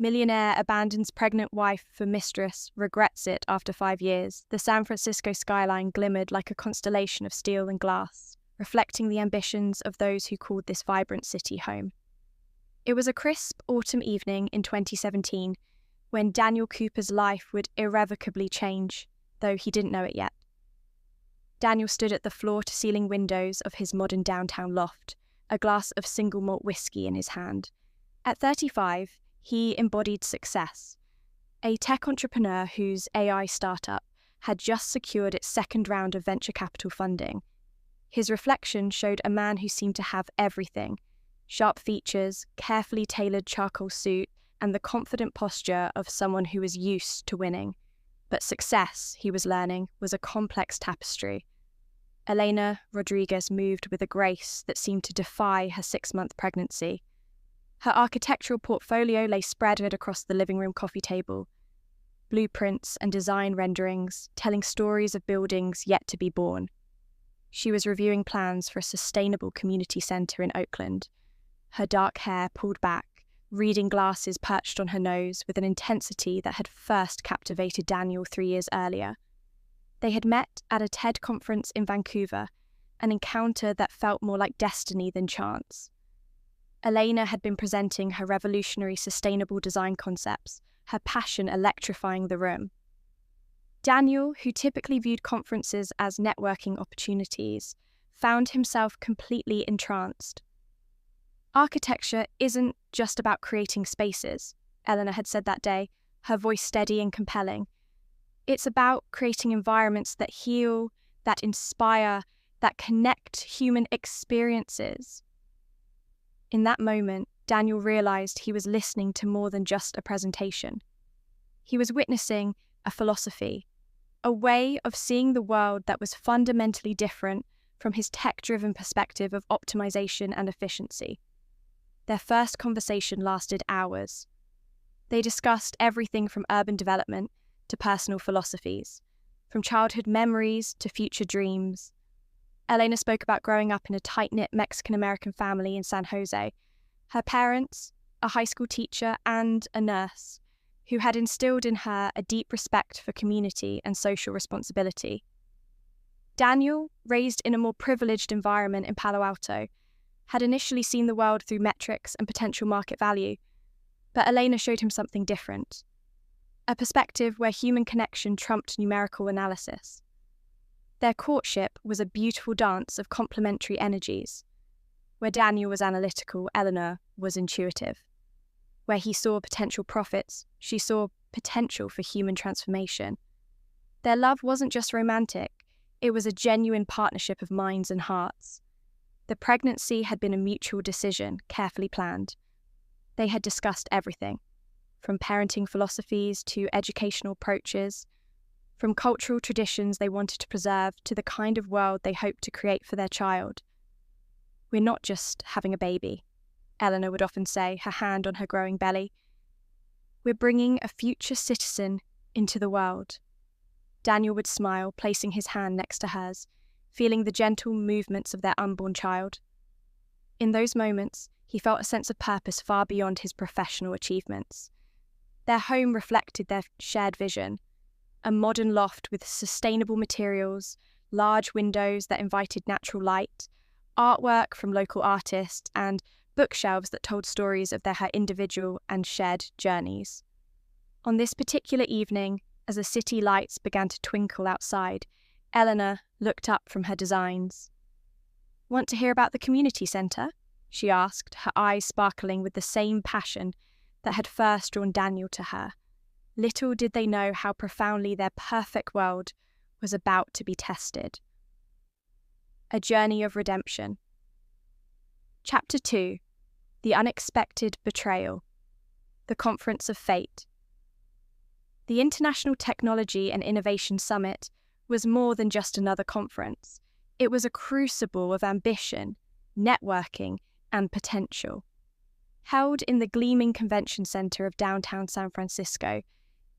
Millionaire abandons pregnant wife for Mistress, regrets it after 5 years. The San Francisco skyline glimmered like a constellation of steel and glass, reflecting the ambitions of those who called this vibrant city home. It was a crisp autumn evening in 2017 when Daniel Cooper's life would irrevocably change, though he didn't know it yet. Daniel stood at the floor-to-ceiling windows of his modern downtown loft, a glass of single malt whiskey in his hand. At 35, he embodied success. A tech entrepreneur whose AI startup had just secured its second round of venture capital funding. His reflection showed a man who seemed to have everything: sharp features, carefully tailored charcoal suit, and the confident posture of someone who was used to winning. But success, he was learning, was a complex tapestry. Elena Rodriguez moved with a grace that seemed to defy her 6-month pregnancy. Her architectural portfolio lay spread across the living room coffee table, blueprints and design renderings telling stories of buildings yet to be born. She was reviewing plans for a sustainable community centre in Oakland, her dark hair pulled back, reading glasses perched on her nose with an intensity that had first captivated Daniel 3 years earlier. They had met at a TED conference in Vancouver, an encounter that felt more like destiny than chance. Elena had been presenting her revolutionary sustainable design concepts, her passion electrifying the room. Daniel, who typically viewed conferences as networking opportunities, found himself completely entranced. Architecture isn't just about creating spaces, Elena had said that day, her voice steady and compelling. It's about creating environments that heal, that inspire, that connect human experiences. In that moment, Daniel realized he was listening to more than just a presentation. He was witnessing a philosophy, a way of seeing the world that was fundamentally different from his tech-driven perspective of optimization and efficiency. Their first conversation lasted hours. They discussed everything from urban development to personal philosophies, from childhood memories to future dreams. Elena spoke about growing up in a tight-knit Mexican-American family in San Jose. Her parents, a high school teacher and a nurse, who had instilled in her a deep respect for community and social responsibility. Daniel, raised in a more privileged environment in Palo Alto, had initially seen the world through metrics and potential market value, but Elena showed him something different, a perspective where human connection trumped numerical analysis. Their courtship was a beautiful dance of complementary energies. Where Daniel was analytical, Eleanor was intuitive. Where he saw potential profits, she saw potential for human transformation. Their love wasn't just romantic, it was a genuine partnership of minds and hearts. The pregnancy had been a mutual decision, carefully planned. They had discussed everything, from parenting philosophies to educational approaches, from cultural traditions they wanted to preserve to the kind of world they hoped to create for their child. "We're not just having a baby," Eleanor would often say, her hand on her growing belly. "We're bringing a future citizen into the world." Daniel would smile, placing his hand next to hers, feeling the gentle movements of their unborn child. In those moments, he felt a sense of purpose far beyond his professional achievements. Their home reflected their shared vision, a modern loft with sustainable materials, large windows that invited natural light, artwork from local artists, and bookshelves that told stories of their individual and shared journeys. On this particular evening, as the city lights began to twinkle outside, Eleanor looked up from her designs. "Want to hear about the community centre?" she asked, her eyes sparkling with the same passion that had first drawn Daniel to her. Little did they know how profoundly their perfect world was about to be tested. A Journey of Redemption. Chapter 2. The Unexpected Betrayal. The Conference of Fate. The International Technology and Innovation Summit was more than just another conference. It was a crucible of ambition, networking, and potential. Held in the gleaming convention center of downtown San Francisco,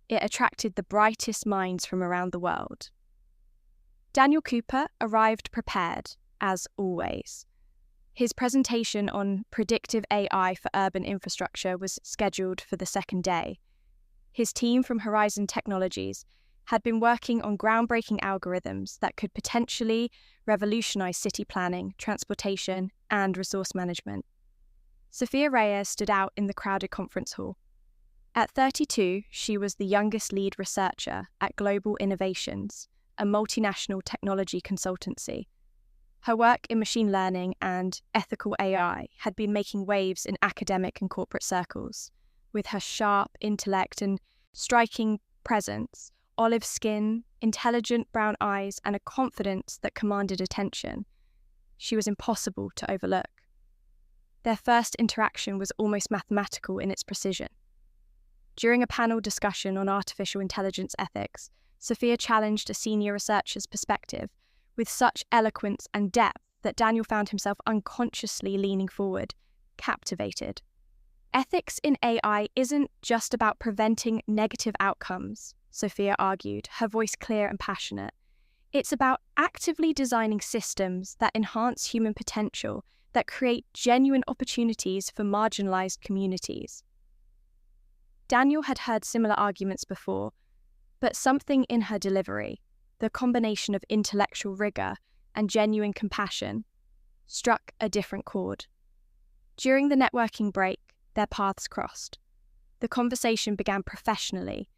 it attracted the brightest minds from around the world. Daniel Cooper arrived prepared, as always. His presentation on predictive AI for urban infrastructure was scheduled for the second day. His team from Horizon Technologies had been working on groundbreaking algorithms that could potentially revolutionize city planning, transportation, and resource management. Sophia Reyes stood out in the crowded conference hall. At 32, she was the youngest lead researcher at Global Innovations, a multinational technology consultancy. Her work in machine learning and ethical AI had been making waves in academic and corporate circles. With her sharp intellect and striking presence, olive skin, intelligent brown eyes, and a confidence that commanded attention, she was impossible to overlook. Their first interaction was almost mathematical in its precision. During a panel discussion on artificial intelligence ethics, Sophia challenged a senior researcher's perspective with such eloquence and depth that Daniel found himself unconsciously leaning forward, captivated. Ethics in AI isn't just about preventing negative outcomes, Sophia argued, her voice clear and passionate. It's about actively designing systems that enhance human potential, that create genuine opportunities for marginalized communities. Daniel had heard similar arguments before, but something in her delivery, the combination of intellectual rigor and genuine compassion, struck a different chord. During the networking break, their paths crossed. The conversation began professionally,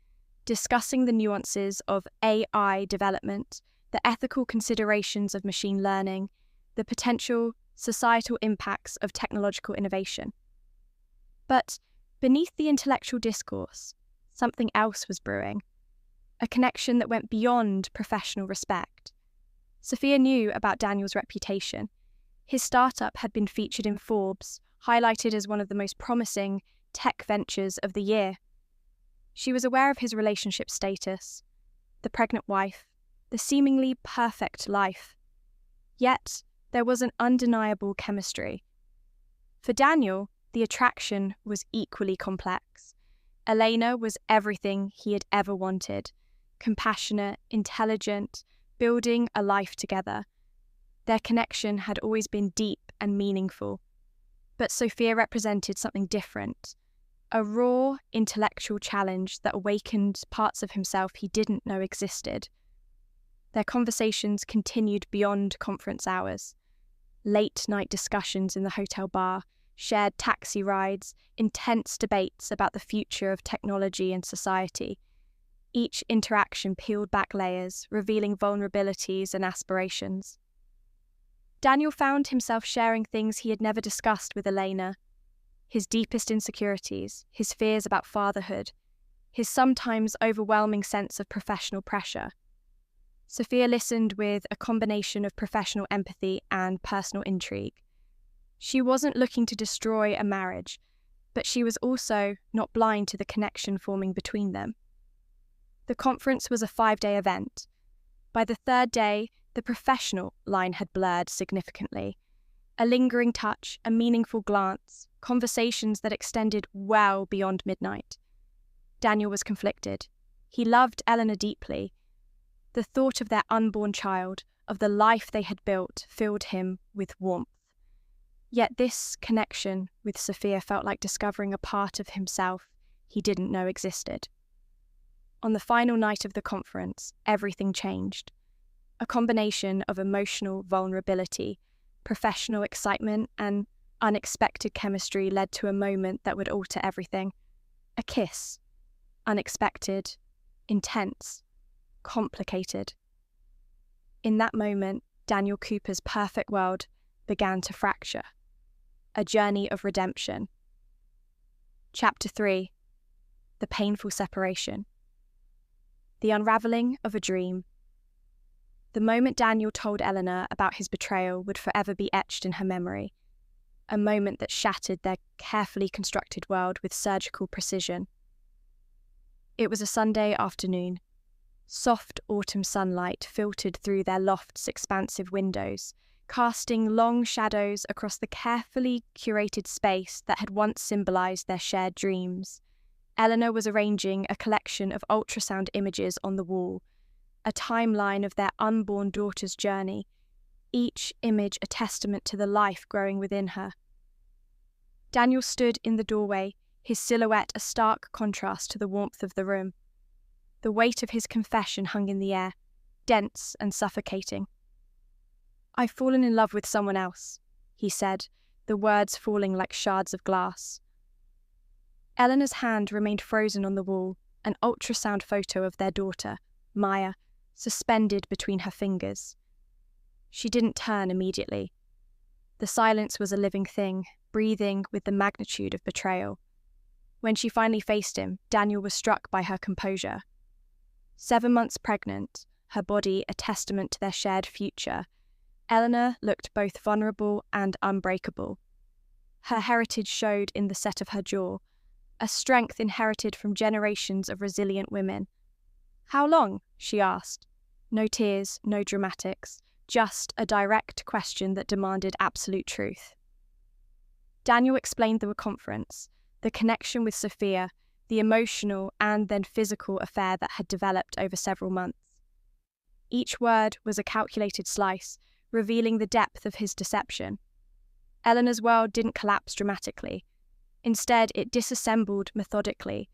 discussing the nuances of AI development, the ethical considerations of machine learning, the potential societal impacts of technological innovation. But beneath the intellectual discourse, something else was brewing, a connection that went beyond professional respect. Sophia knew about Daniel's reputation. His startup had been featured in Forbes, highlighted as one of the most promising tech ventures of the year. She was aware of his relationship status, the pregnant wife, the seemingly perfect life. Yet, there was an undeniable chemistry. For Daniel, the attraction was equally complex. Elena was everything he had ever wanted: compassionate, intelligent, building a life together. Their connection had always been deep and meaningful. But Sophia represented something different, a raw, intellectual challenge that awakened parts of himself he didn't know existed. Their conversations continued beyond conference hours. Late-night discussions in the hotel bar, shared taxi rides, intense debates about the future of technology and society. Each interaction peeled back layers, revealing vulnerabilities and aspirations. Daniel found himself sharing things he had never discussed with Elena: his deepest insecurities, his fears about fatherhood, his sometimes overwhelming sense of professional pressure. Sophia listened with a combination of professional empathy and personal intrigue. She wasn't looking to destroy a marriage, but she was also not blind to the connection forming between them. The conference was a 5-day event. By the third day, the professional line had blurred significantly. A lingering touch, a meaningful glance, conversations that extended well beyond midnight. Daniel was conflicted. He loved Eleanor deeply. The thought of their unborn child, of the life they had built, filled him with warmth. Yet this connection with Sophia felt like discovering a part of himself he didn't know existed. On the final night of the conference, everything changed. A combination of emotional vulnerability, professional excitement, and unexpected chemistry led to a moment that would alter everything. A kiss. Unexpected, intense, complicated. In that moment, Daniel Cooper's perfect world began to fracture. A journey of redemption. Chapter 3. The painful separation. The unraveling of a dream. The moment Daniel told Eleanor about his betrayal would forever be etched in her memory, a moment that shattered their carefully constructed world with surgical precision. It was a Sunday afternoon. Soft autumn sunlight filtered through their loft's expansive windows, casting long shadows across the carefully curated space that had once symbolized their shared dreams. Eleanor was arranging a collection of ultrasound images on the wall, a timeline of their unborn daughter's journey. each image a testament to the life growing within her. Daniel stood in the doorway, his silhouette a stark contrast to the warmth of the room. The weight of his confession hung in the air, dense and suffocating. "I've fallen in love with someone else," he said, the words falling like shards of glass. Eleanor's hand remained frozen on the wall, an ultrasound photo of their daughter, Maya, suspended between her fingers. She didn't turn immediately. The silence was a living thing, breathing with the magnitude of betrayal. When she finally faced him, Daniel was struck by her composure. 7 months pregnant, her body a testament to their shared future, Eleanor looked both vulnerable and unbreakable. Her heritage showed in the set of her jaw, a strength inherited from generations of resilient women. "How long?" she asked. No tears, no dramatics, just a direct question that demanded absolute truth. Daniel explained the conference, the connection with Sophia, the emotional and then physical affair that had developed over several months. Each word was a calculated slice, revealing the depth of his deception. Eleanor's world didn't collapse dramatically. Instead, it disassembled methodically,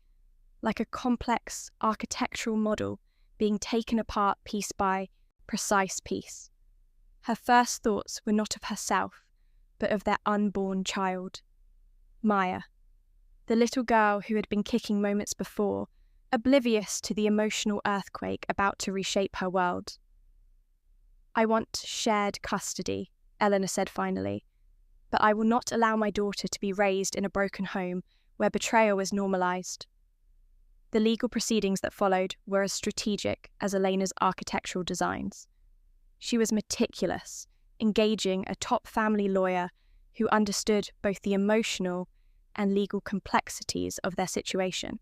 like a complex architectural model being taken apart piece by precise piece. Her first thoughts were not of herself, but of their unborn child, Maya, the little girl who had been kicking moments before, oblivious to the emotional earthquake about to reshape her world. "I want shared custody," Eleanor said finally, "but I will not allow my daughter to be raised in a broken home where betrayal is normalized." The legal proceedings that followed were as strategic as Elena's architectural designs. She was meticulous, engaging a top family lawyer who understood both the emotional and legal complexities of their situation.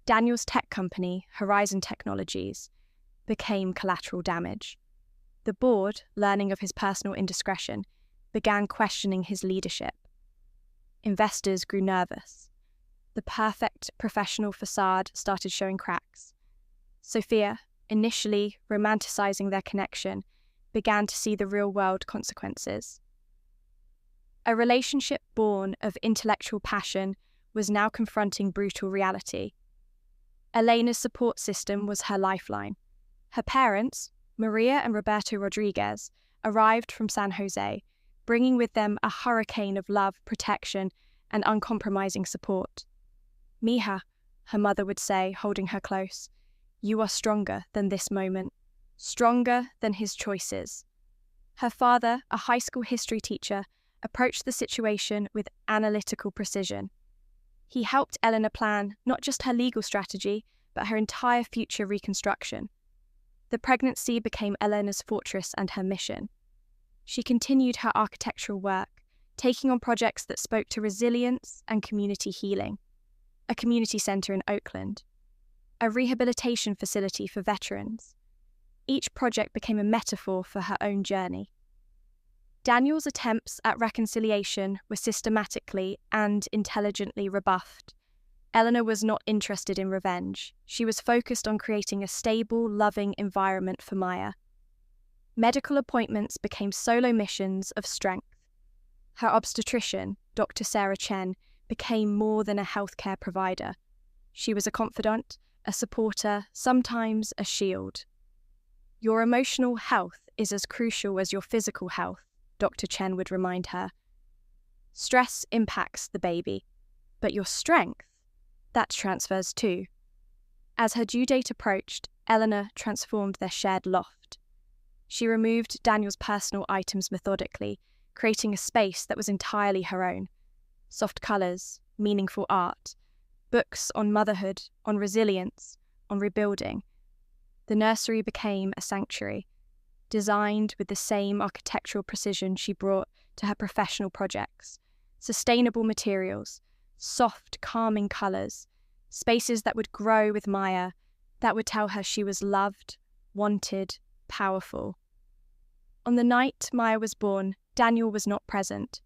Daniel's tech company, Horizon Technologies, became collateral damage. The board, learning of his personal indiscretion, began questioning his leadership. Investors grew nervous. The perfect professional facade started showing cracks. Sophia, initially romanticizing their connection, began to see the real-world consequences. A relationship born of intellectual passion was now confronting brutal reality. Elena's support system was her lifeline. Her parents, Maria and Roberto Rodriguez, arrived from San Jose, bringing with them a hurricane of love, protection, and uncompromising support. "Mija," her mother would say, holding her close, "you are stronger than this moment, stronger than his choices." Her father, a high school history teacher, approached the situation with analytical precision. He helped Eleanor plan not just her legal strategy, but her entire future reconstruction. The pregnancy became Eleanor's fortress and her mission. She continued her architectural work, taking on projects that spoke to resilience and community healing. A community centre in Oakland, a rehabilitation facility for veterans. Each project became a metaphor for her own journey. Daniel's attempts at reconciliation were systematically and intelligently rebuffed. Eleanor was not interested in revenge. She was focused on creating a stable, loving environment for Maya. Medical appointments became solo missions of strength. Her obstetrician, Dr. Sarah Chen, became more than a healthcare provider. She was a confidant, a supporter, sometimes a shield. "Your emotional health is as crucial as your physical health," Dr. Chen would remind her. "Stress impacts the baby, but your strength, that transfers too." As her due date approached, Eleanor transformed their shared loft. She removed Daniel's personal items methodically, creating a space that was entirely her own. Soft colours, meaningful art, books on motherhood, on resilience, on rebuilding. The nursery became a sanctuary, designed with the same architectural precision she brought to her professional projects. Sustainable materials, soft, calming colours, spaces that would grow with Maya, that would tell her she was loved, wanted, powerful. On the night Maya was born, Daniel was not present.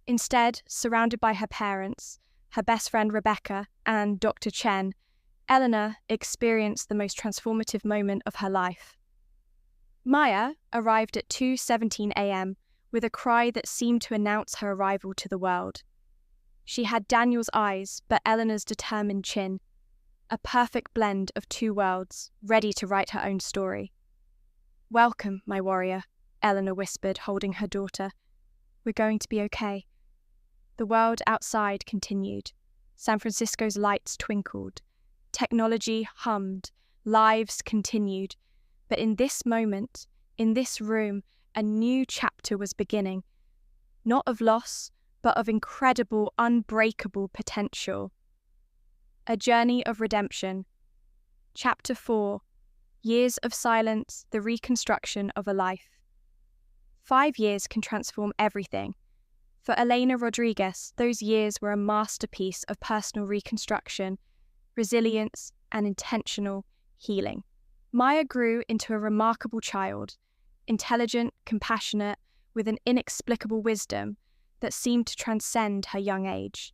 Instead, surrounded by her parents, her best friend Rebecca, and Dr. Chen, Eleanor experienced the most transformative moment of her life. Maya arrived at 2:17 a.m. with a cry that seemed to announce her arrival to the world. She had Daniel's eyes, but Eleanor's determined chin, a perfect blend of two worlds, ready to write her own story. "Welcome, my warrior," Eleanor whispered, holding her daughter. "We're going to be okay." The world outside continued. San Francisco's lights twinkled. Technology hummed. Lives continued. But in this moment, in this room, a new chapter was beginning. Not of loss, but of incredible, unbreakable potential. A journey of redemption. Chapter 4. Years of silence, the reconstruction of a life. 5 years can transform everything. For Elena Rodriguez, those years were a masterpiece of personal reconstruction, resilience, and intentional healing. Maya grew into a remarkable child, intelligent, compassionate, with an inexplicable wisdom that seemed to transcend her young age.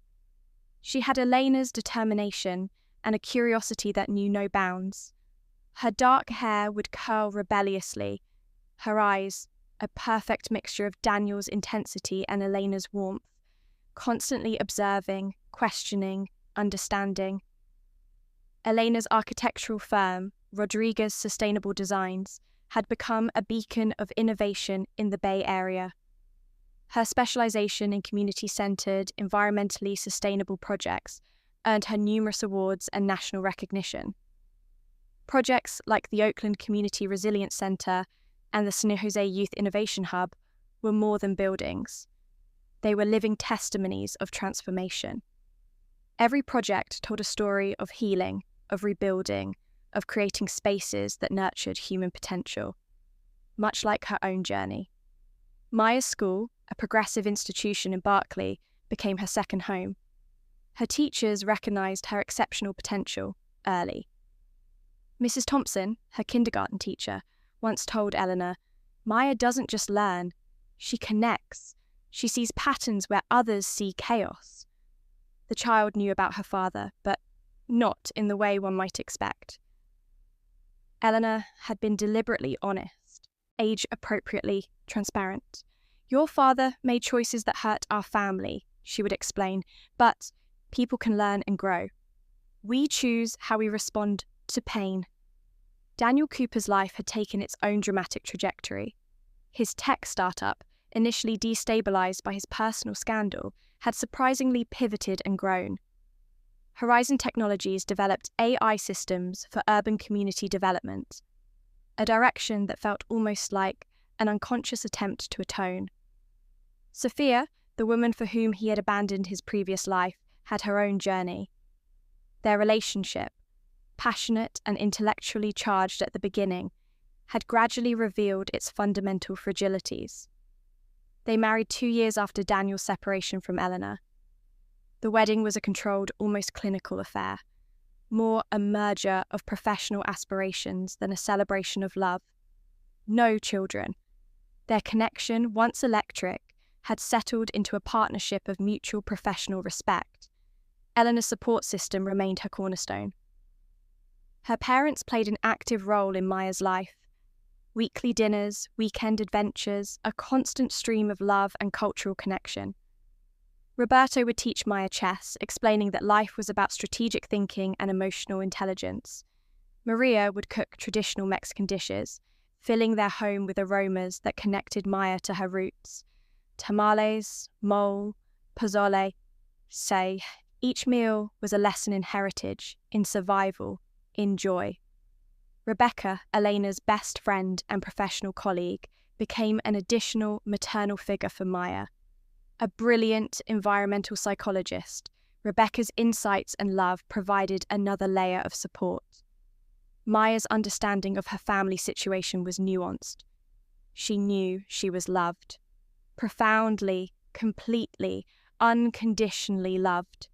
She had Elena's determination and a curiosity that knew no bounds. Her dark hair would curl rebelliously, her eyes, a perfect mixture of Daniel's intensity and Elena's warmth, constantly observing, questioning, understanding. Elena's architectural firm, Rodriguez Sustainable Designs, had become a beacon of innovation in the Bay Area. Her specialization in community-centered, environmentally sustainable projects earned her numerous awards and national recognition. Projects like the Oakland Community Resilience Center and the San Jose Youth Innovation Hub were more than buildings. They were living testimonies of transformation. Every project told a story of healing, of rebuilding, of creating spaces that nurtured human potential, much like her own journey. Maya's school, a progressive institution in Berkeley, became her second home. Her teachers recognized her exceptional potential early. Mrs. Thompson, her kindergarten teacher, once told Eleanor, "Maya doesn't just learn, she connects. She sees patterns where others see chaos." The child knew about her father, but not in the way one might expect. Eleanor had been deliberately honest, age-appropriately transparent. "Your father made choices that hurt our family," she would explain, "but people can learn and grow. We choose how we respond to pain." Daniel Cooper's life had taken its own dramatic trajectory. His tech startup, initially destabilized by his personal scandal, had surprisingly pivoted and grown. Horizon Technologies developed AI systems for urban community development, a direction that felt almost like an unconscious attempt to atone. Sophia, the woman for whom he had abandoned his previous life, had her own journey. Their relationship, passionate and intellectually charged at the beginning, had gradually revealed its fundamental fragilities. They married 2 years after Daniel's separation from Eleanor. The wedding was a controlled, almost clinical affair, more a merger of professional aspirations than a celebration of love. No children. Their connection, once electric, had settled into a partnership of mutual professional respect. Eleanor's support system remained her cornerstone. Her parents played an active role in Maya's life. Weekly dinners, weekend adventures, a constant stream of love and cultural connection. Roberto would teach Maya chess, explaining that life was about strategic thinking and emotional intelligence. Maria would cook traditional Mexican dishes, filling their home with aromas that connected Maya to her roots. Tamales, mole, pozole, say, each meal was a lesson in heritage, in survival, in joy. Rebecca, Elena's best friend and professional colleague, became an additional maternal figure for Maya. A brilliant environmental psychologist, Rebecca's insights and love provided another layer of support. Maya's understanding of her family situation was nuanced. She knew she was loved. Profoundly, completely, unconditionally loved.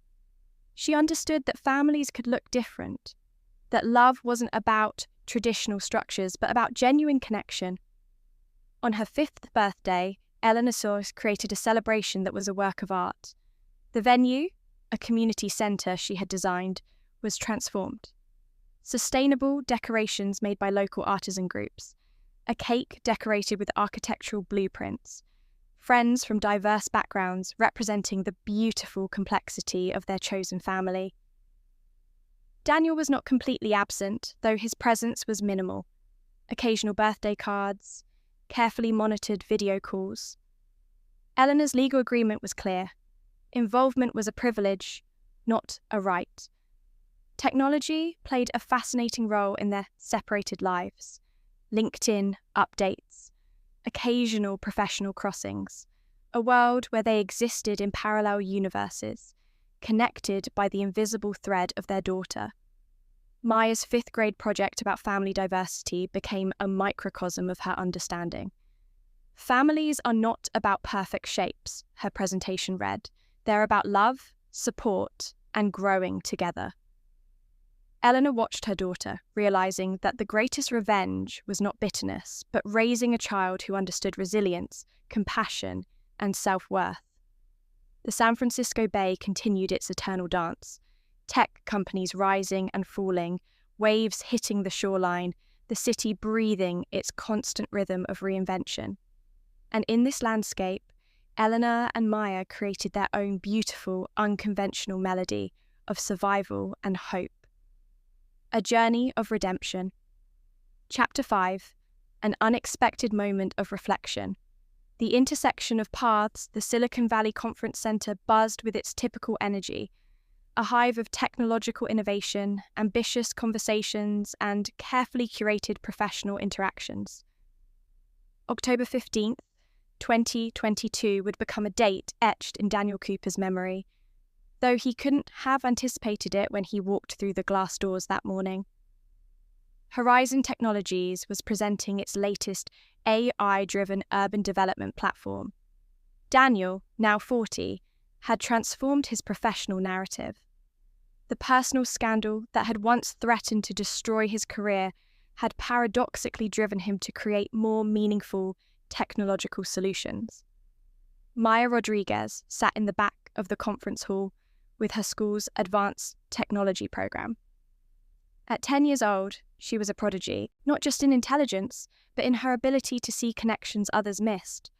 She understood that families could look different, that love wasn't about traditional structures, but about genuine connection. On her 5th birthday, Eleanor Source created a celebration that was a work of art. The venue, a community centre she had designed, was transformed. Sustainable decorations made by local artisan groups, a cake decorated with architectural blueprints, friends from diverse backgrounds representing the beautiful complexity of their chosen family. Daniel was not completely absent, though his presence was minimal. Occasional birthday cards, carefully monitored video calls. Eleanor's legal agreement was clear. Involvement was a privilege, not a right. Technology played a fascinating role in their separated lives. LinkedIn updates, occasional professional crossings, a world where they existed in parallel universes, connected by the invisible thread of their daughter. Maya's 5th grade project about family diversity became a microcosm of her understanding. Families are not about perfect shapes, her presentation read. They're about love, support, and growing together. Eleanor watched her daughter, realizing that the greatest revenge was not bitterness, but raising a child who understood resilience, compassion, and self-worth. The San Francisco Bay continued its eternal dance. Tech companies rising and falling, waves hitting the shoreline, the city breathing its constant rhythm of reinvention. And in this landscape, Eleanor and Maya created their own beautiful, unconventional melody of survival and hope. A journey of redemption. Chapter 5. An unexpected moment of reflection. The intersection of paths, the Silicon Valley Conference Center buzzed with its typical energy, a hive of technological innovation, ambitious conversations, and carefully curated professional interactions. October 15th, 2022 would become a date etched in Daniel Cooper's memory, though he couldn't have anticipated it when he walked through the glass doors that morning. Horizon Technologies was presenting its latest AI-driven urban development platform. Daniel, now 40, had transformed his professional narrative. The personal scandal that had once threatened to destroy his career had paradoxically driven him to create more meaningful technological solutions. Maya Rodriguez sat in the back of the conference hall with her school's advanced technology program. At 10 years old, she was a prodigy, not just in intelligence, but in her ability to see connections others missed.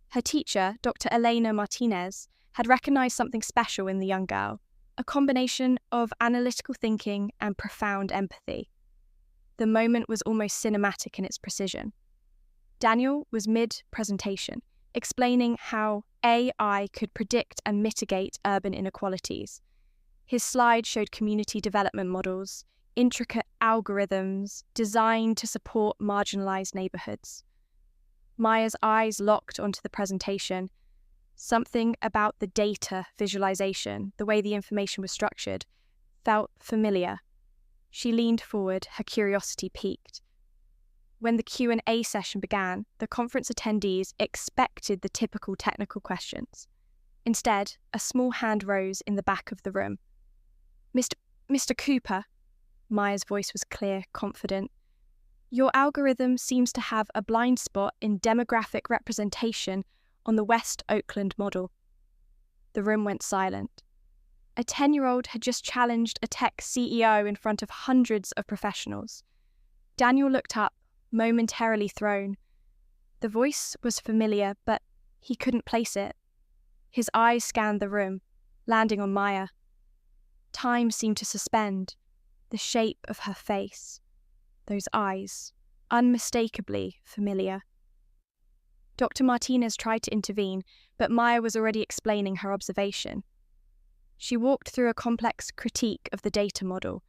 Her teacher, Dr. Elena Martinez, had recognized something special in the young girl, a combination of analytical thinking and profound empathy. The moment was almost cinematic in its precision. Daniel was mid-presentation, explaining how AI could predict and mitigate urban inequalities. His slide showed community development models, intricate algorithms designed to support marginalized neighborhoods. Maya's eyes locked onto the presentation. Something about the data visualization, the way the information was structured, felt familiar. She leaned forward, her curiosity piqued. When the Q&A session began, the conference attendees expected the typical technical questions. Instead, a small hand rose in the back of the room. Mr. Cooper, Maya's voice was clear, confident. Your algorithm seems to have a blind spot in demographic representation on the West Oakland model. The room went silent. A 10-year-old had just challenged a tech CEO in front of hundreds of professionals. Daniel looked up, momentarily thrown. The voice was familiar, but he couldn't place it. His eyes scanned the room, landing on Maya. Time seemed to suspend. The shape of her face. Those eyes, unmistakably familiar. Dr. Martinez tried to intervene, but Maya was already explaining her observation. She walked through a complex critique of the data model,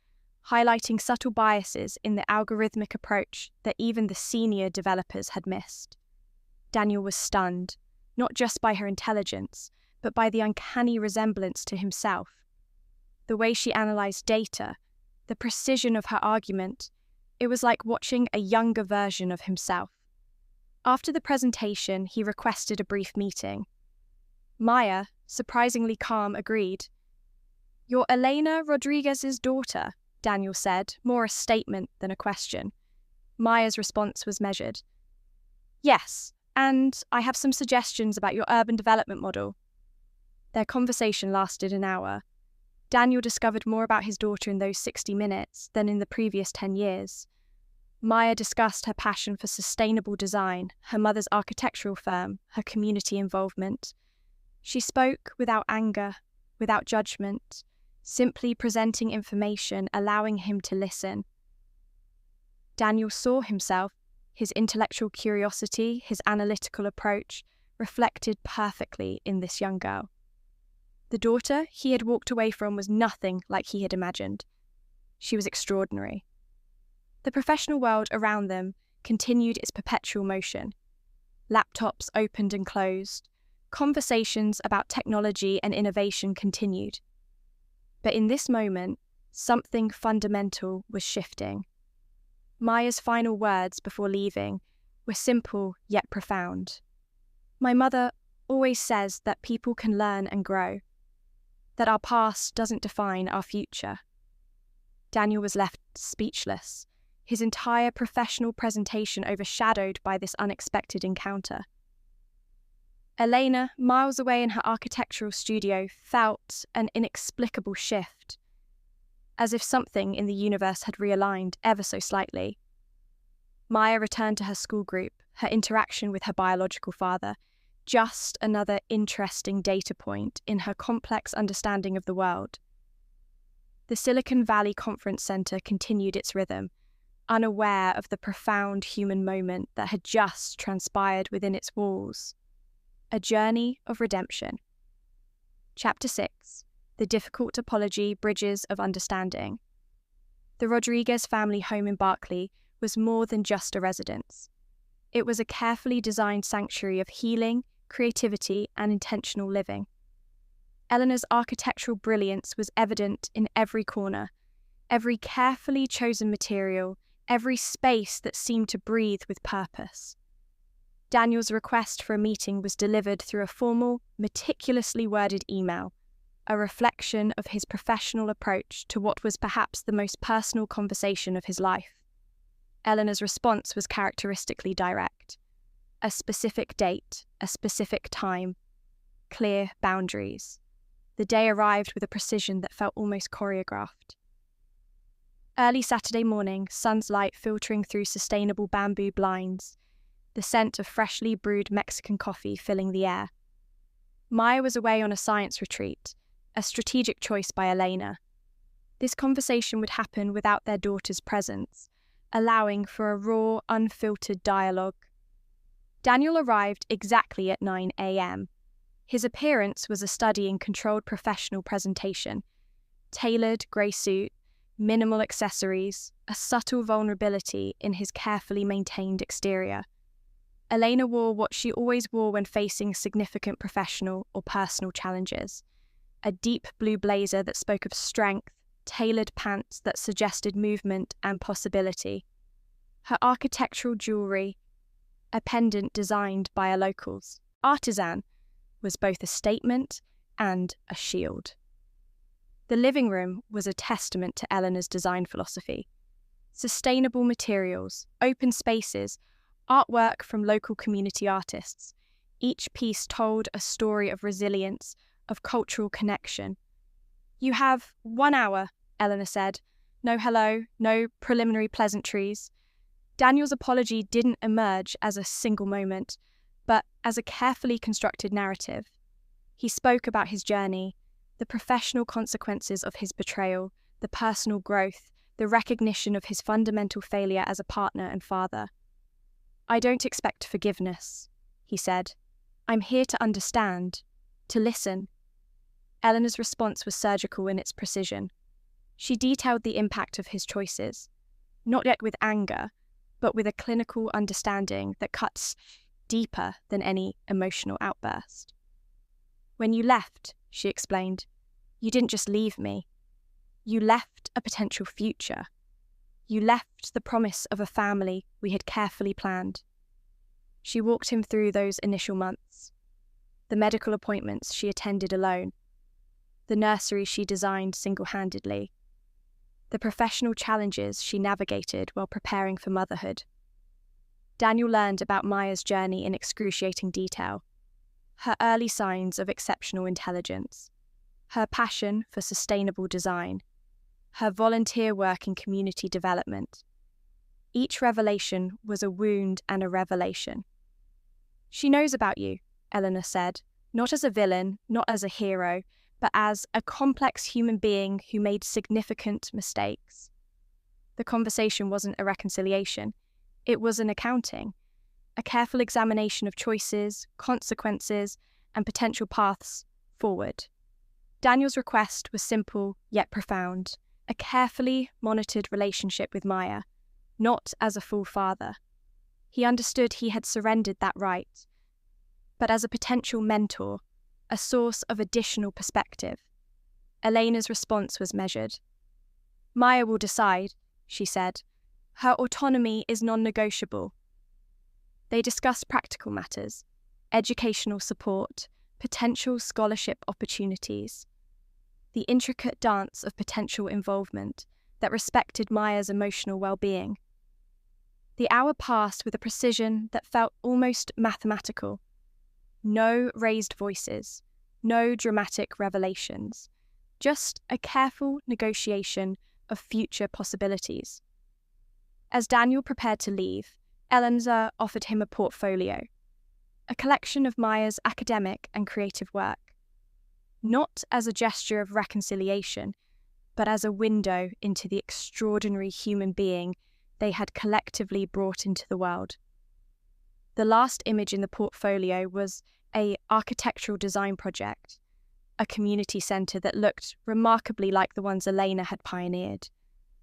highlighting subtle biases in the algorithmic approach that even the senior developers had missed. Daniel was stunned, not just by her intelligence, but by the uncanny resemblance to himself. The way she analyzed data, the precision of her argument, it was like watching a younger version of himself. After the presentation, he requested a brief meeting. Maya, surprisingly calm, agreed. You're Elena Rodriguez's daughter, Daniel said, more a statement than a question. Maya's response was measured. Yes, and I have some suggestions about your urban development model. Their conversation lasted an hour. Daniel discovered more about his daughter in those 60 minutes than in the previous 10 years. Maya discussed her passion for sustainable design, her mother's architectural firm, her community involvement. She spoke without anger, without judgment, simply presenting information, allowing him to listen. Daniel saw himself, his intellectual curiosity, his analytical approach, reflected perfectly in this young girl. The daughter he had walked away from was nothing like he had imagined. She was extraordinary. The professional world around them continued its perpetual motion. Laptops opened and closed. Conversations about technology and innovation continued. But in this moment, something fundamental was shifting. Maya's final words before leaving were simple yet profound. My mother always says that people can learn and grow, that our past doesn't define our future. Daniel was left speechless, his entire professional presentation overshadowed by this unexpected encounter. Elena, miles away in her architectural studio, felt an inexplicable shift, as if something in the universe had realigned ever so slightly. Maya returned to her school group, her interaction with her biological father, just another interesting data point in her complex understanding of the world. The Silicon Valley Conference Center continued its rhythm, unaware of the profound human moment that had just transpired within its walls. A journey of redemption. Chapter 6. The difficult apology, bridges of understanding. The Rodriguez family home in Berkeley was more than just a residence. It was a carefully designed sanctuary of healing, creativity, and intentional living. Eleanor's architectural brilliance was evident in every corner, every carefully chosen material, every space that seemed to breathe with purpose. Daniel's request for a meeting was delivered through a formal, meticulously worded email, a reflection of his professional approach to what was perhaps the most personal conversation of his life. Eleanor's response was characteristically direct. A specific date, a specific time, clear boundaries. The day arrived with a precision that felt almost choreographed. Early Saturday morning, sun's light filtering through sustainable bamboo blinds, the scent of freshly brewed Mexican coffee filling the air. Maya was away on a science retreat, a strategic choice by Elena. This conversation would happen without their daughter's presence, allowing for a raw, unfiltered dialogue. Daniel arrived exactly at 9 a.m. His appearance was a study in controlled professional presentation. Tailored grey suit, minimal accessories, a subtle vulnerability in his carefully maintained exterior. Elena wore what she always wore when facing significant professional or personal challenges. A deep blue blazer that spoke of strength, tailored pants that suggested movement and possibility. Her architectural jewellery, a pendant designed by a local artisan, was both a statement and a shield. The living room was a testament to Eleanor's design philosophy. Sustainable materials, open spaces, artwork from local community artists. Each piece told a story of resilience, of cultural connection. "You have 1 hour," Eleanor said. "No hello, no preliminary pleasantries." Daniel's apology didn't emerge as a single moment, but as a carefully constructed narrative. He spoke about his journey, the professional consequences of his betrayal, the personal growth, the recognition of his fundamental failure as a partner and father. "I don't expect forgiveness," he said. "I'm here to understand, to listen." Eleanor's response was surgical in its precision. She detailed the impact of his choices, not yet with anger, but with a clinical understanding that cuts deeper than any emotional outburst. "When you left," she explained, "you didn't just leave me. You left a potential future. You left the promise of a family we had carefully planned." She walked him through those initial months. The medical appointments she attended alone. The nursery she designed single-handedly. The professional challenges she navigated while preparing for motherhood. Daniel learned about Maya's journey in excruciating detail. Her early signs of exceptional intelligence. Her passion for sustainable design. Her volunteer work in community development. Each revelation was a wound and a revelation. "She knows about you," Eleanor said, not as a villain, not as a hero, but as a complex human being who made significant mistakes. The conversation wasn't a reconciliation. It was an accounting, a careful examination of choices, consequences, and potential paths forward. Daniel's request was simple yet profound, a carefully monitored relationship with Maya, not as a full father. He understood he had surrendered that right, but as a potential mentor, a source of additional perspective. Elena's response was measured. "Maya will decide," she said. "Her autonomy is non-negotiable." They discussed practical matters, educational support, potential scholarship opportunities, the intricate dance of potential involvement that respected Maya's emotional well-being. The hour passed with a precision that felt almost mathematical. No raised voices, no dramatic revelations, just a careful negotiation of future possibilities. As Daniel prepared to leave, Eleanor offered him a portfolio, a collection of Maya's academic and creative work, not as a gesture of reconciliation, but as a window into the extraordinary human being they had collectively brought into the world. The last image in the portfolio was an architectural design project, a community centre that looked remarkably like the ones Elena had pioneered.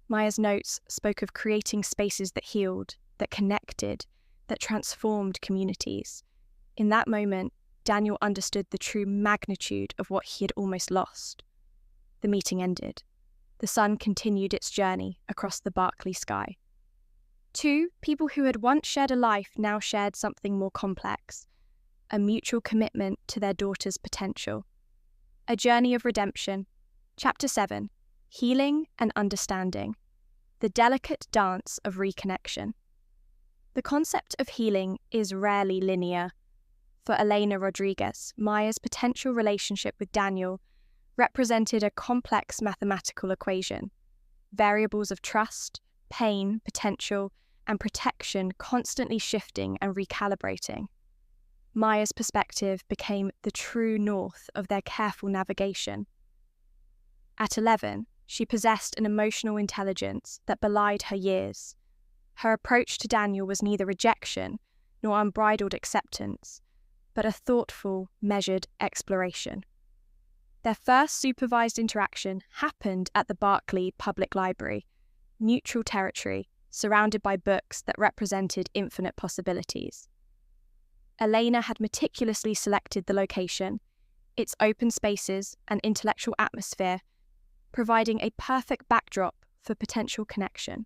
Maya's notes spoke of creating spaces that healed, that connected, that transformed communities. In that moment, Daniel understood the true magnitude of what he had almost lost. The meeting ended. The sun continued its journey across the Berkeley sky. Two people who had once shared a life now shared something more complex, a mutual commitment to their daughter's potential. A journey of redemption. Chapter 7. Healing and Understanding. The delicate dance of reconnection. The concept of healing is rarely linear. For Elena Rodriguez, Maya's potential relationship with Daniel represented a complex mathematical equation. Variables of trust, pain, potential, and protection constantly shifting and recalibrating. Maya's perspective became the true north of their careful navigation. At 11, she possessed an emotional intelligence that belied her years. Her approach to Daniel was neither rejection nor unbridled acceptance, but a thoughtful, measured exploration. Their first supervised interaction happened at the Berkeley Public Library, neutral territory surrounded by books that represented infinite possibilities. Elena had meticulously selected the location, its open spaces and intellectual atmosphere, providing a perfect backdrop for potential connection.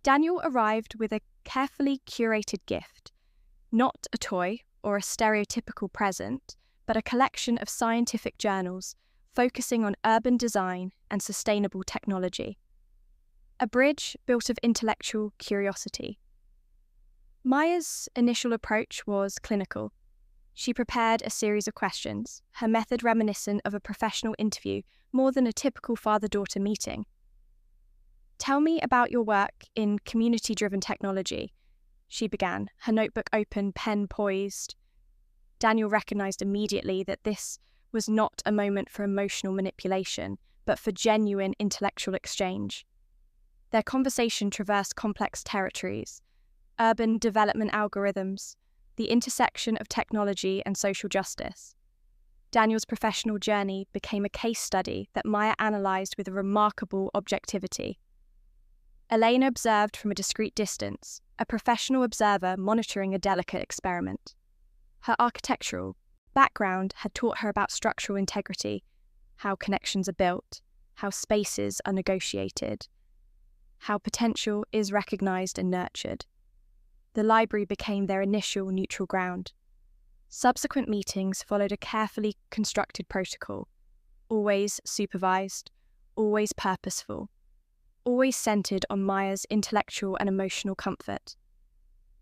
Daniel arrived with a carefully curated gift, not a toy or a stereotypical present, but a collection of scientific journals focusing on urban design and sustainable technology. A bridge built of intellectual curiosity. Maya's initial approach was clinical. She prepared a series of questions, her method reminiscent of a professional interview more than a typical father-daughter meeting. "Tell me about your work in community-driven technology," she began, her notebook open, pen poised. Daniel recognized immediately that this was not a moment for emotional manipulation, but for genuine intellectual exchange. Their conversation traversed complex territories, urban development algorithms, the intersection of technology and social justice. Daniel's professional journey became a case study that Maya analysed with a remarkable objectivity. Elena observed from a discreet distance, a professional observer monitoring a delicate experiment. Her architectural background had taught her about structural integrity, how connections are built, how spaces are negotiated, how potential is recognised and nurtured. The library became their initial neutral ground. Subsequent meetings followed a carefully constructed protocol, always supervised, always purposeful, always centred on Maya's intellectual and emotional comfort.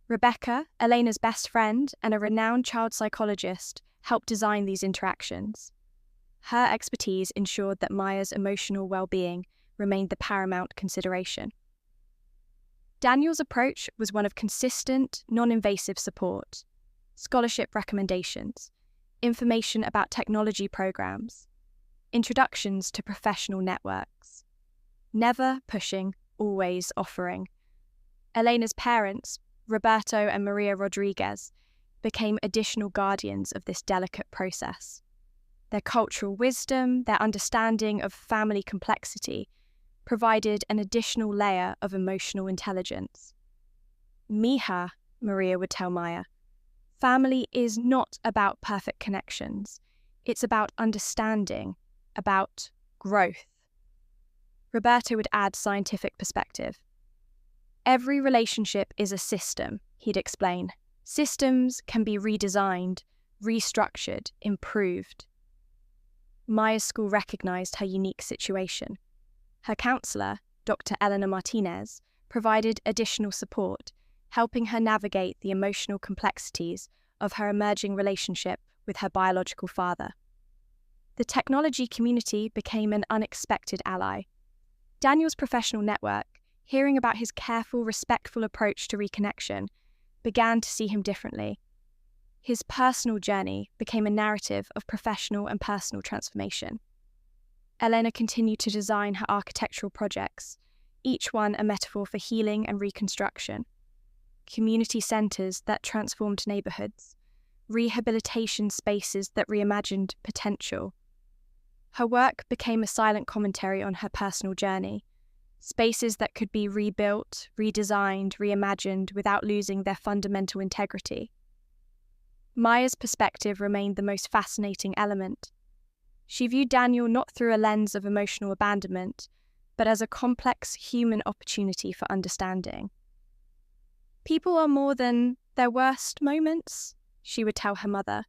Rebecca, Elena's best friend and a renowned child psychologist, helped design these interactions. Her expertise ensured that Maya's emotional well-being remained the paramount consideration. Daniel's approach was one of consistent, non-invasive support, scholarship recommendations, information about technology programs, introductions to professional networks. Never pushing, always offering. Elena's parents, Roberto and Maria Rodriguez, became additional guardians of this delicate process. Their cultural wisdom, their understanding of family complexity, provided an additional layer of emotional intelligence. Mija, Maria would tell Maya, family is not about perfect connections. It's about understanding, about growth. Roberto would add scientific perspective. Every relationship is a system, he'd explain. Systems can be redesigned, restructured, improved. Maya's school recognized her unique situation. Her counselor, Dr. Elena Martinez, provided additional support, helping her navigate the emotional complexities of her emerging relationship with her biological father. The technology community became an unexpected ally. Daniel's professional network, hearing about his careful, respectful approach to reconnection, began to see him differently. His personal journey became a narrative of professional and personal transformation. Elena continued to design her architectural projects, each one a metaphor for healing and reconstruction. Community centres that transformed neighbourhoods, rehabilitation spaces that reimagined potential. Her work became a silent commentary on her personal journey, spaces that could be rebuilt, redesigned, reimagined without losing their fundamental integrity. Maya's perspective remained the most fascinating element. She viewed Daniel not through a lens of emotional abandonment, but as a complex human opportunity for understanding. People are more than their worst moments, she would tell her mother.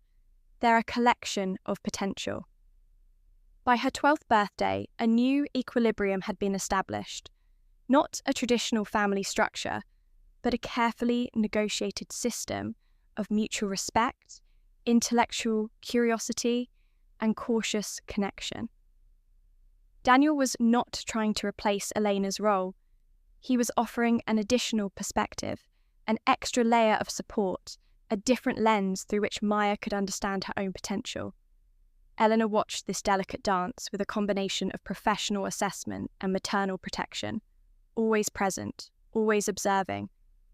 They're a collection of potential. By her 12th birthday, a new equilibrium had been established. Not a traditional family structure, but a carefully negotiated system of mutual respect, intellectual curiosity, and cautious connection. Daniel was not trying to replace Elena's role. He was offering an additional perspective, an extra layer of support, a different lens through which Maya could understand her own potential. Elena watched this delicate dance with a combination of professional assessment and maternal protection, always present, always observing,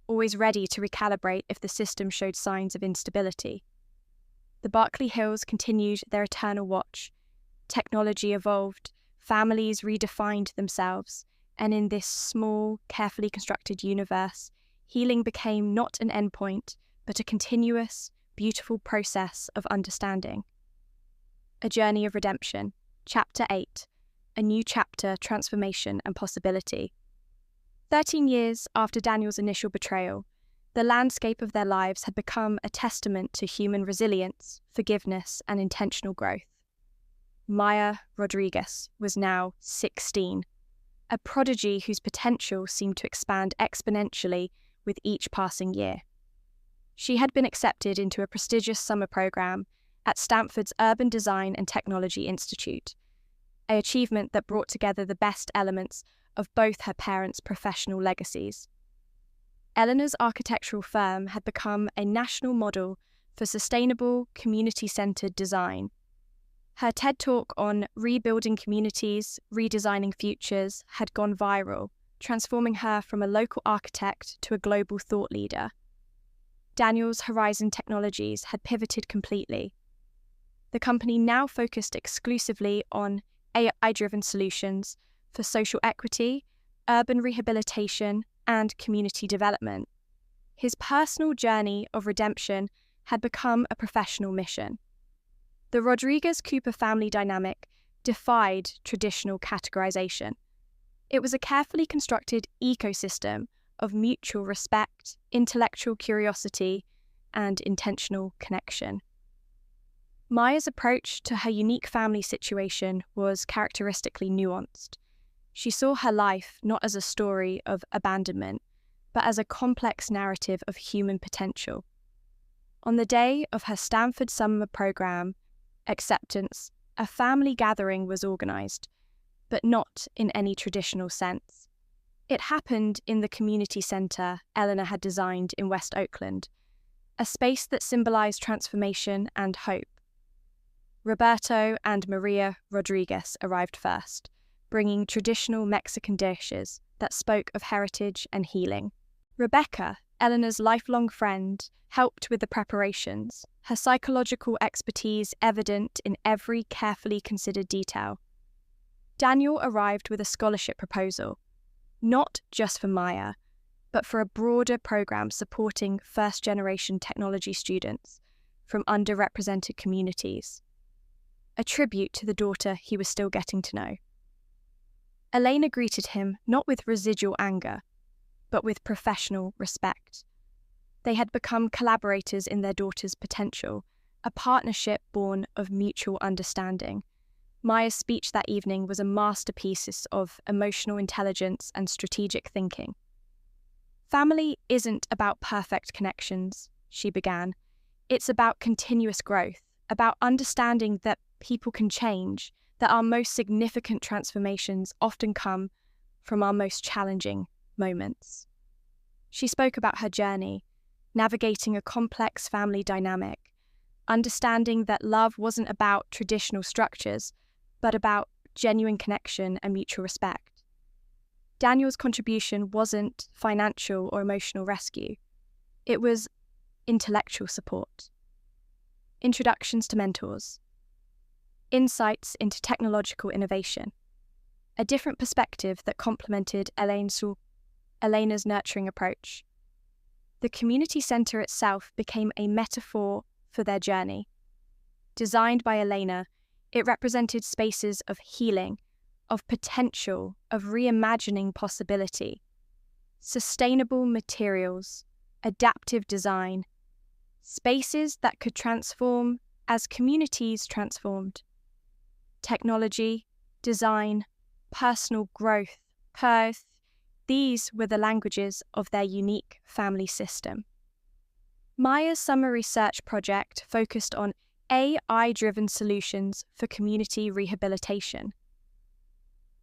always ready to recalibrate if the system showed signs of instability. The Berkeley Hills continued their eternal watch. Technology evolved, families redefined themselves, and in this small, carefully constructed universe, healing became not an endpoint, but a continuous, beautiful process of understanding. A Journey of Redemption, Chapter 8, A New Chapter, Transformation and Possibility. 13 years after Daniel's initial betrayal, the landscape of their lives had become a testament to human resilience, forgiveness, and intentional growth. Maya Rodriguez was now 16, a prodigy whose potential seemed to expand exponentially with each passing year. She had been accepted into a prestigious summer program at Stanford's Urban Design and Technology Institute, an achievement that brought together the best elements of both her parents' professional legacies. Eleanor's architectural firm had become a national model for sustainable, community-centered design. Her TED Talk on rebuilding communities, redesigning futures had gone viral, transforming her from a local architect to a global thought leader. Daniel's Horizon Technologies had pivoted completely. The company now focused exclusively on AI-driven solutions for social equity, urban rehabilitation, and community development. His personal journey of redemption had become a professional mission. The Rodriguez-Cooper family dynamic defied traditional categorization. It was a carefully constructed ecosystem of mutual respect, intellectual curiosity, and intentional connection. Maya's approach to her unique family situation was characteristically nuanced. She saw her life not as a story of abandonment, but as a complex narrative of human potential. On the day of her Stanford summer program acceptance, a family gathering was organized, but not in any traditional sense. It happened in the community centre Eleanor had designed in West Oakland, a space that symbolised transformation and hope. Roberto and Maria Rodriguez arrived first, bringing traditional Mexican dishes that spoke of heritage and healing. Rebecca, Eleanor's lifelong friend, helped with the preparations, her psychological expertise evident in every carefully considered detail. Daniel arrived with a scholarship proposal, not just for Maya, but for a broader program supporting first-generation technology students from underrepresented communities. A tribute to the daughter he was still getting to know. Elena greeted him not with residual anger, but with professional respect. They had become collaborators in their daughter's potential, a partnership born of mutual understanding. Maya's speech that evening was a masterpiece of emotional intelligence and strategic thinking. Family isn't about perfect connections, she began. It's about continuous growth, about understanding that people can change, that our most significant transformations often come from our most challenging moments. She spoke about her journey, navigating a complex family dynamic, understanding that love wasn't about traditional structures, but about genuine connection and mutual respect. Daniel's contribution wasn't financial or emotional rescue. It was intellectual support. Introductions to mentors. Insights into technological innovation. A different perspective that complemented Elena's nurturing approach. The community centre itself became a metaphor for their journey. Designed by Elena, it represented spaces of healing, of potential, of reimagining possibility, sustainable materials, adaptive design, spaces that could transform as communities transformed. Technology, design, personal growth, these were the languages of their unique family system. Maya's summer research project focused on AI-driven solutions for community rehabilitation.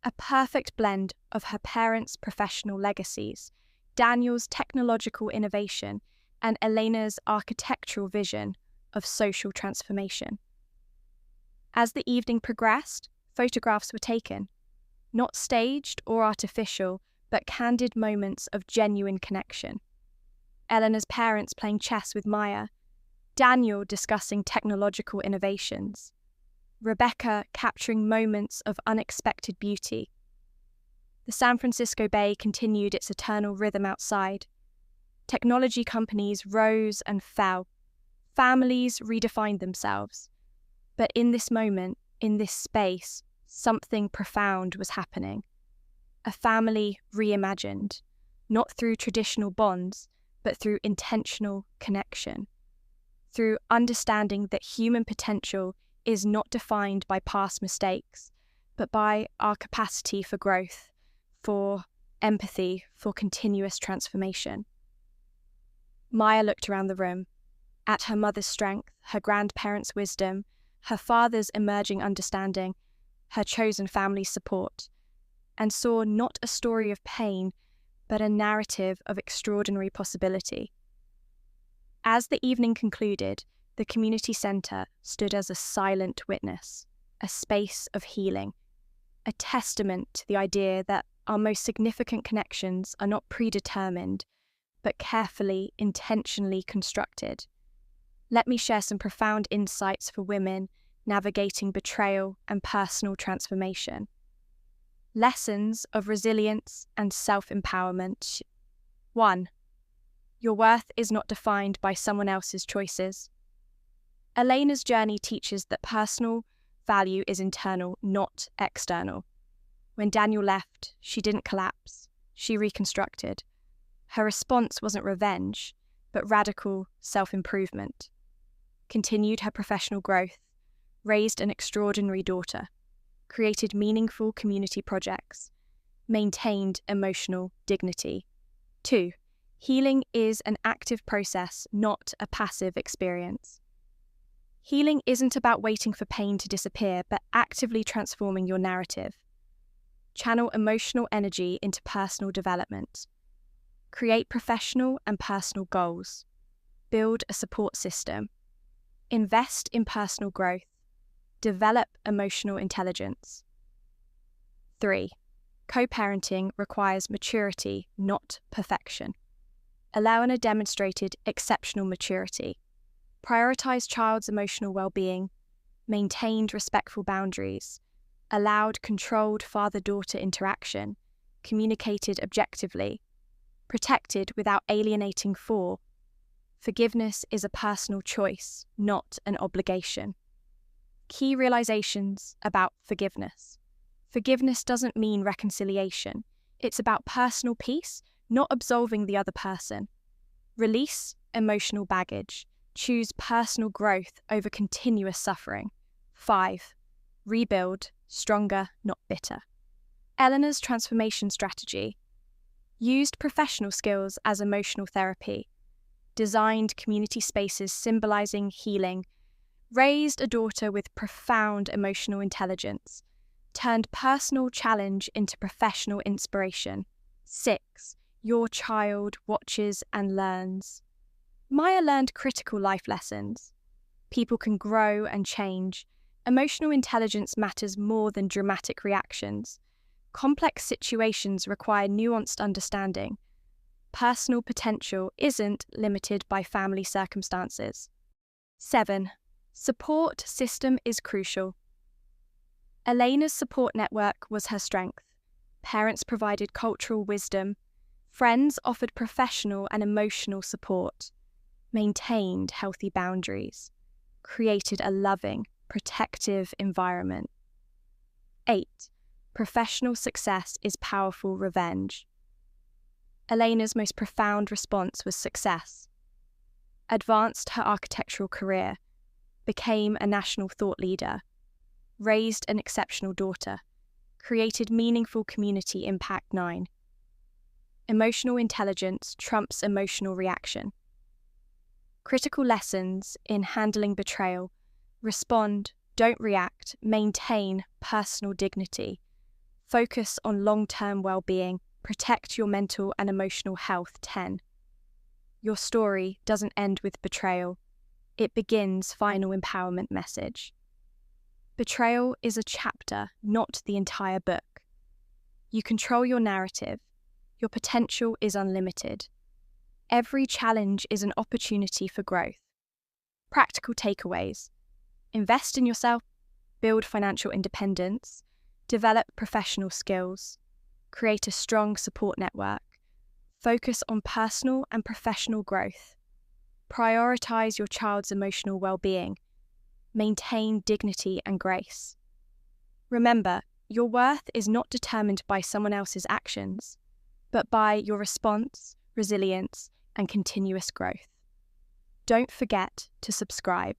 A perfect blend of her parents' professional legacies, Daniel's technological innovation, and Elena's architectural vision of social transformation. As the evening progressed, photographs were taken, not staged or artificial, but candid moments of genuine connection. Eleanor's parents playing chess with Maya, Daniel discussing technological innovations, Rebecca capturing moments of unexpected beauty. The San Francisco Bay continued its eternal rhythm outside. Technology companies rose and fell. Families redefined themselves. But in this moment, in this space, something profound was happening. A family reimagined, not through traditional bonds, but through intentional connection. Through understanding that human potential is not defined by past mistakes, but by our capacity for growth, for empathy, for continuous transformation. Maya looked around the room, at her mother's strength, her grandparents' wisdom, her father's emerging understanding, her chosen family's support, and saw not a story of pain, but a narrative of extraordinary possibility. As the evening concluded, the community centre stood as a silent witness, a space of healing, a testament to the idea that our most significant connections are not predetermined, but carefully, intentionally constructed. Let me share some profound insights for women navigating betrayal and personal transformation. Lessons of resilience and self-empowerment. 1. Your worth is not defined by someone else's choices. Elena's journey teaches that personal value is internal, not external. When Daniel left, she didn't collapse. She reconstructed. Her response wasn't revenge, but radical self-improvement. Continued her professional growth, raised an extraordinary daughter, created meaningful community projects, maintained emotional dignity. 2. Healing is an active process, not a passive experience. Healing isn't about waiting for pain to disappear, but actively transforming your narrative. Channel emotional energy into personal development. Create professional and personal goals. Build a support system. Invest in personal growth. Develop emotional intelligence. 3. Co-parenting requires maturity, not perfection. Elena demonstrated exceptional maturity. Prioritized child's emotional well-being, maintained respectful boundaries, allowed controlled father-daughter interaction, communicated objectively, protected without alienating. 4. Forgiveness is a personal choice, not an obligation. Key realizations about forgiveness. Forgiveness doesn't mean reconciliation. It's about personal peace, not absolving the other person. Release emotional baggage. Choose personal growth over continuous suffering. 5. Rebuild, stronger, not bitter. Eleanor's transformation strategy. Used professional skills as emotional therapy. Designed community spaces symbolizing healing. Raised a daughter with profound emotional intelligence. Turned personal challenge into professional inspiration. 6. Your child watches and learns. Maya learned critical life lessons. People can grow and change. Emotional intelligence matters more than dramatic reactions. Complex situations require nuanced understanding. Personal potential isn't limited by family circumstances. 7. Support system is crucial. Elena's support network was her strength. Parents provided cultural wisdom. Friends offered professional and emotional support. Maintained healthy boundaries. Created a loving, protective environment. 8. Professional success is powerful revenge. Elena's most profound response was success. Advanced her architectural career. Became a national thought leader. Raised an exceptional daughter. Created meaningful community impact. 9. Emotional intelligence trumps emotional reaction. Critical lessons in handling betrayal. Respond, don't react, maintain personal dignity. Focus on long-term well-being. Protect your mental and emotional health. 10. Your story doesn't end with betrayal. It begins. Final empowerment message. Betrayal is a chapter, not the entire book. You control your narrative. Your potential is unlimited. Every challenge is an opportunity for growth. Practical takeaways. Invest in yourself. Build financial independence. Develop professional skills. Create a strong support network. Focus on personal and professional growth. Prioritize your child's emotional well-being. Maintain dignity and grace. Remember, your worth is not determined by someone else's actions, but by your response, resilience, and continuous growth. Don't forget to subscribe.